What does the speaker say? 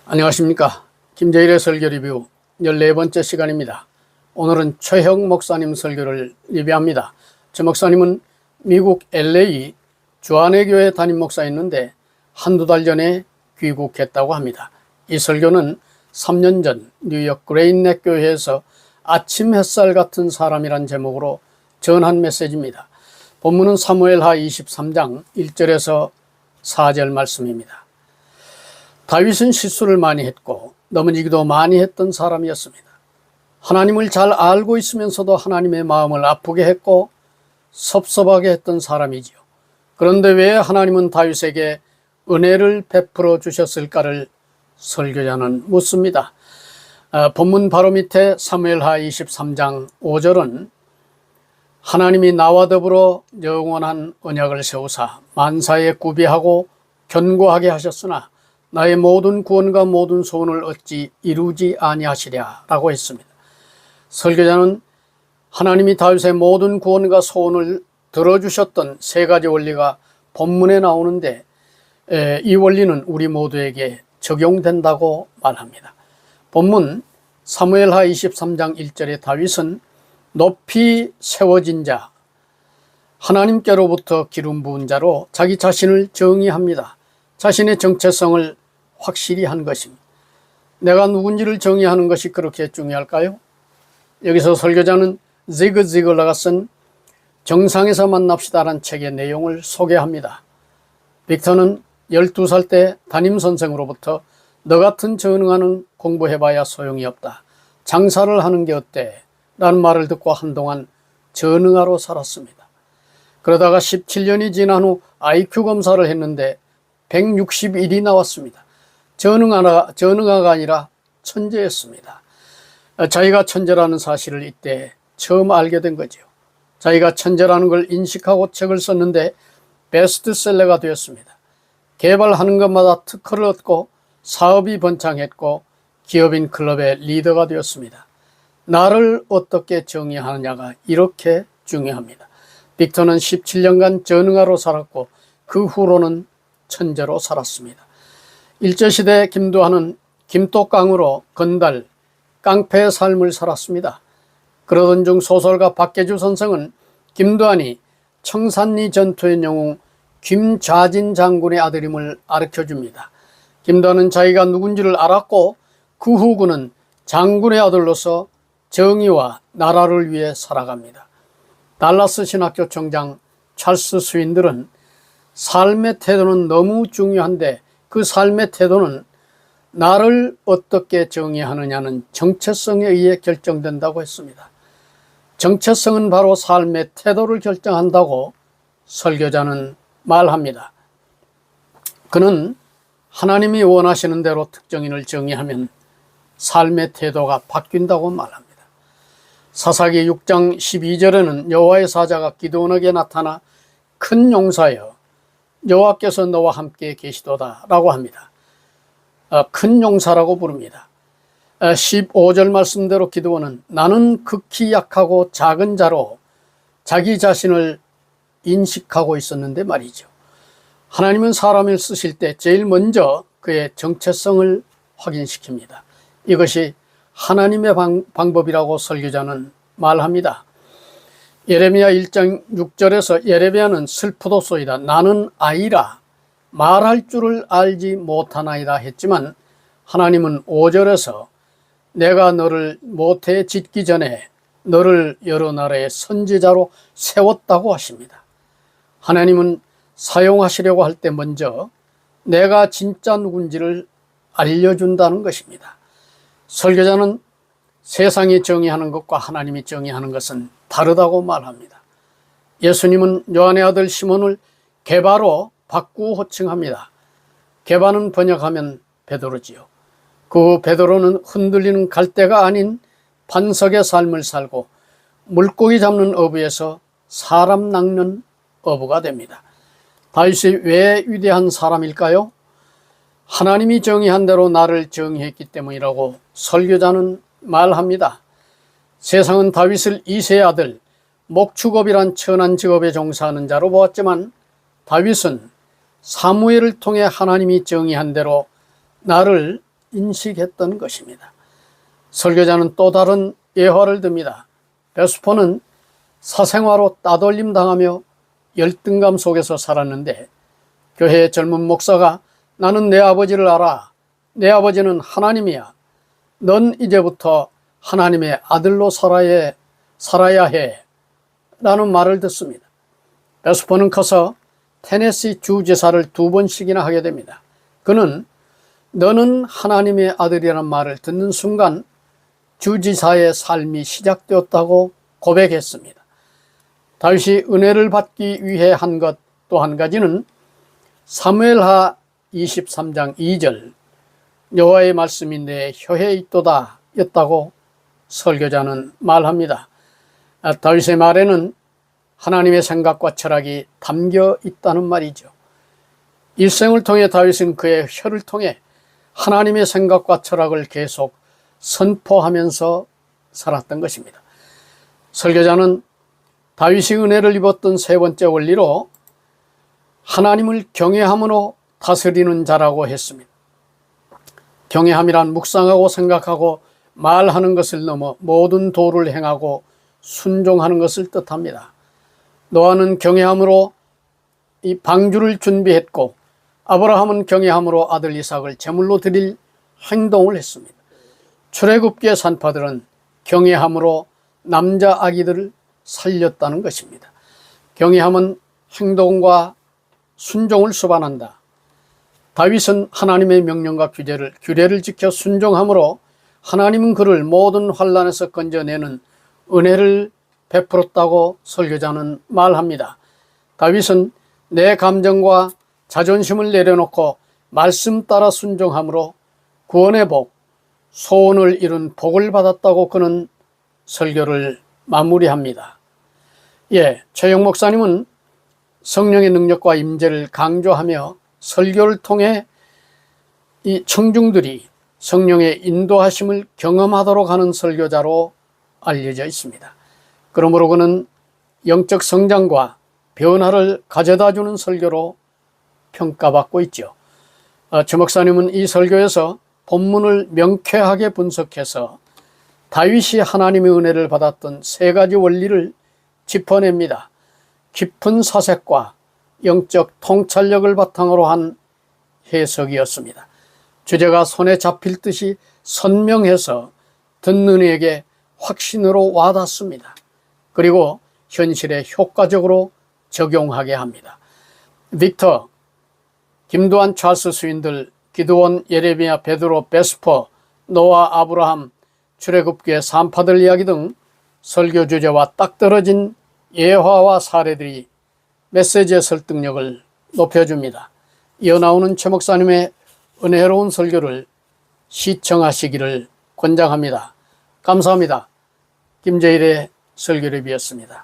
안녕하십니까. 김재일의 설교 리뷰 14번째 시간입니다. 오늘은 최형 목사님 설교를 리뷰합니다. 최 목사님은 미국 LA 주안의 교회 담임 목사였는데 한두 달 전에 귀국했다고 합니다. 이 설교는 3년 전 뉴욕 그레인넷 교회에서 아침 햇살 같은 사람이란 제목으로 전한 메시지입니다. 본문은 사무엘하 23장 1절에서 4절 말씀입니다. 다윗은 실수를 많이 했고 넘어지기도 많이 했던 사람이었습니다. 하나님을 잘 알고 있으면서도 하나님의 마음을 아프게 했고 섭섭하게 했던 사람이지요. 그런데 왜 하나님은 다윗에게 은혜를 베풀어 주셨을까를 설교자는 묻습니다. 본문 바로 밑에 사무엘하 23장 5절은 하나님이 나와 더불어 영원한 언약을 세우사 만사에 구비하고 견고하게 하셨으나 나의 모든 구원과 모든 소원을 어찌 이루지 아니하시랴 라고 했습니다. 설교자는 하나님이 다윗의 모든 구원과 소원을 들어주셨던 세 가지 원리가 본문에 나오는데 이 원리는 우리 모두에게 적용된다고 말합니다. 본문 사무엘하 23장 1절에 다윗은 높이 세워진 자, 하나님께로부터 기름 부은 자로 자기 자신을 정의합니다. 자신의 정체성을 확실히 한 것입니다. 내가 누군지를 정의하는 것이 그렇게 중요할까요? 여기서 설교자는 지그 지글러가 쓴 정상에서 만납시다라는 책의 내용을 소개합니다. 빅터는 12살 때 담임선생으로부터 너 같은 전능하는 공부해봐야 소용이 없다. 장사를 하는 게 어때? 라는 말을 듣고 한동안 전능하로 살았습니다. 그러다가 17년이 지난 후 IQ 검사를 했는데 161이 나왔습니다. 전능아가 아니라 천재였습니다. 자기가 천재라는 사실을 이때 처음 알게 된 거죠. 자기가 천재라는 걸 인식하고 책을 썼는데 베스트셀러가 되었습니다. 개발하는 것마다 특허를 얻고 사업이 번창했고 기업인 클럽의 리더가 되었습니다. 나를 어떻게 정의하느냐가 이렇게 중요합니다. 빅터는 17년간 전능아로 살았고 그 후로는 천재로 살았습니다. 일제시대 김두한은 김똑강으로 건달, 깡패의 삶을 살았습니다. 그러던 중 소설가 박계주 선생은 김두한이 청산리 전투의 영웅 김좌진 장군의 아들임을 가르쳐줍니다. 김두한은 자기가 누군지를 알았고 그 후 그는 장군의 아들로서 정의와 나라를 위해 살아갑니다. 달라스 신학교 총장 찰스 스윈들은 삶의 태도는 너무 중요한데 그 삶의 태도는 나를 어떻게 정의하느냐는 정체성에 의해 결정된다고 했습니다. 정체성은 바로 삶의 태도를 결정한다고 설교자는 말합니다. 그는 하나님이 원하시는 대로 특정인을 정의하면 삶의 태도가 바뀐다고 말합니다. 사사기 6장 12절에는 여호와의 사자가 기드온에게 나타나 큰 용사여 여호와께서 너와 함께 계시도다 라고 합니다. 큰 용사라고 부릅니다. 15절 말씀대로 기드온은 나는 극히 약하고 작은 자로 자기 자신을 인식하고 있었는데 말이죠. 하나님은 사람을 쓰실 때 제일 먼저 그의 정체성을 확인시킵니다. 이것이 하나님의 방법이라고 설교자는 말합니다. 예레미야 1장 6절에서 예레미야는 슬프도소이다. 나는 아이라 말할 줄을 알지 못하나이다 했지만 하나님은 5절에서 내가 너를 모태에 짓기 전에 너를 여러 나라의 선지자로 세웠다고 하십니다. 하나님은 사용하시려고 할 때 먼저 내가 진짜 누군지를 알려준다는 것입니다. 설교자는 세상이 정의하는 것과 하나님이 정의하는 것은 다르다고 말합니다. 예수님은 요한의 아들 시몬을 게바로 바꾸어 호칭합니다. 게바는 번역하면 베드로지요. 그 베드로는 흔들리는 갈대가 아닌 반석의 삶을 살고 물고기 잡는 어부에서 사람 낚는 어부가 됩니다. 다윗이 왜 위대한 사람일까요? 하나님이 정의한 대로 나를 정의했기 때문이라고 설교자는 말합니다. 세상은 다윗을 이새의 아들, 목축업이란 천한 직업에 종사하는 자로 보았지만 다윗은 사무엘을 통해 하나님이 정의한 대로 나를 인식했던 것입니다. 설교자는 또 다른 예화를 듭니다. 베스포는 사생화로 따돌림 당하며 열등감 속에서 살았는데 교회의 젊은 목사가 나는 내 아버지를 알아. 내 아버지는 하나님이야. 넌 이제부터 하나님의 아들로 살아야 해. 라는 말을 듣습니다. 베스포는 커서 테네시 주지사를 2번씩이나 하게 됩니다. 그는 너는 하나님의 아들이라는 말을 듣는 순간 주지사의 삶이 시작되었다고 고백했습니다. 다윗이 은혜를 받기 위해 한 것 또 한 가지는 사무엘하 23장 2절 여호와의 말씀이 내 혀에 있도다 였다고 설교자는 말합니다. 다윗의 말에는 하나님의 생각과 철학이 담겨 있다는 말이죠. 일생을 통해 다윗은 그의 혀를 통해 하나님의 생각과 철학을 계속 선포하면서 살았던 것입니다. 설교자는 다윗이 은혜를 입었던 세 번째 원리로 하나님을 경외함으로 다스리는 자라고 했습니다. 경외함이란 묵상하고 생각하고 말하는 것을 넘어 모든 도를 행하고 순종하는 것을 뜻합니다. 노아는 경외함으로 이 방주를 준비했고 아브라함은 경외함으로 아들 이삭을 제물로 드릴 행동을 했습니다. 출애굽기의 산파들은 경외함으로 남자 아기들을 살렸다는 것입니다. 경외함은 행동과 순종을 수반한다. 다윗은 하나님의 명령과 규례를 지켜 순종함으로 하나님은 그를 모든 환난에서 건져내는 은혜를 베풀었다고 설교자는 말합니다. 다윗은 내 감정과 자존심을 내려놓고 말씀 따라 순종함으로 구원의 복, 소원을 이룬 복을 받았다고 그는 설교를 마무리합니다. 최영 목사님은 성령의 능력과 임재를 강조하며 설교를 통해 이 청중들이 성령의 인도하심을 경험하도록 하는 설교자로 알려져 있습니다. 그러므로 그는 영적 성장과 변화를 가져다주는 설교로 평가받고 있죠. 주 목사님은 이 설교에서 본문을 명쾌하게 분석해서 다윗이 하나님의 은혜를 받았던 세 가지 원리를 짚어냅니다. 깊은 사색과 영적 통찰력을 바탕으로 한 해석이었습니다. 주제가 손에 잡힐 듯이 선명해서 듣는 이에게 확신으로 와닿습니다. 그리고 현실에 효과적으로 적용하게 합니다. 빅터, 김두한, 찰스 스윈들, 기드온, 예레미야, 베드로, 베스퍼, 노아, 아브라함, 출애굽기의 산파들 이야기 등 설교 주제와 딱 떨어진 예화와 사례들이 메시지의 설득력을 높여줍니다. 이어 나오는 최 목사님의 은혜로운 설교를 시청하시기를 권장합니다. 감사합니다. 김재일의 설교랩이었습니다.